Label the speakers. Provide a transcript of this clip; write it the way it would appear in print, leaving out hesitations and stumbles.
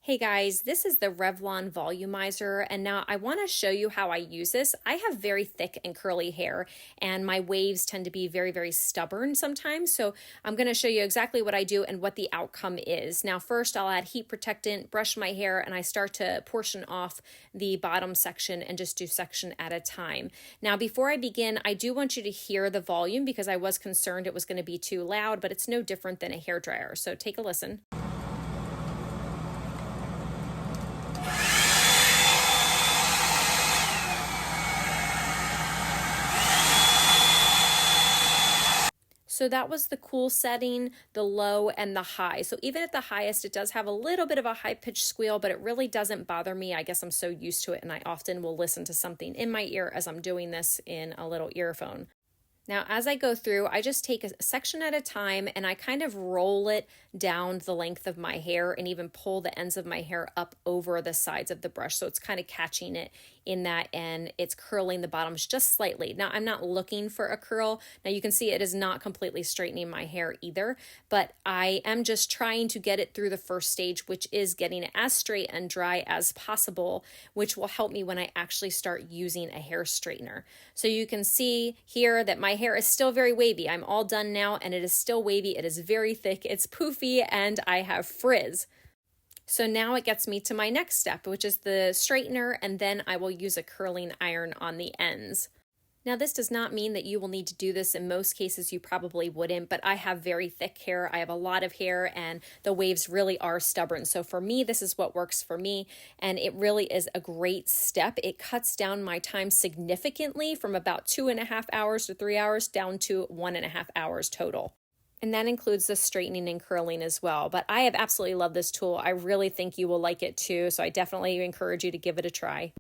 Speaker 1: Hey guys, this is the Revlon Volumizer, and now I want to show you how I use this. I have very thick and curly hair, and my waves tend to be very stubborn sometimes, so I'm going to show you exactly what I do and what the outcome is. Now first I'll add heat protectant, brush my hair, and I start to portion off the bottom section and just do section at a time. Now before I begin, I do want you to hear the volume because I was concerned it was going to be too loud, but it's no different than a hairdryer, so take a listen. So that was the cool setting, the low, and the high. So even at the highest, it does have a little bit of a high-pitched squeal, but it really doesn't bother me. I guess I'm so used to it, and I often will listen to something in my ear as I'm doing this in a little earphone. Now, as I go through, I just take a section at a time and I kind of roll it down the length of my hair and even pull the ends of my hair up over the sides of the brush. So it's kind of catching it in that and it's curling the bottoms just slightly. Now, I'm not looking for a curl. Now, you can see it is not completely straightening my hair either, but I am just trying to get it through the first stage, which is getting it as straight and dry as possible, which will help me when I actually start using a hair straightener. So you can see here that my hair is still very wavy. I'm all done now and it is still wavy. It is very thick, it's poofy, and I have frizz. So now it gets me to my next step, which is the straightener, and then I will use a curling iron on the ends. Now, this does not mean that you will need to do this. In most cases, you probably wouldn't, but I have very thick hair. I have a lot of hair, and the waves really are stubborn. So for me, this is what works for me, and it really is a great step. It cuts down my time significantly from about 2.5 hours to 3 hours down to 1.5 hours total. And that includes the straightening and curling as well. But I have absolutely loved this tool. I really think you will like it too, so I definitely encourage you to give it a try.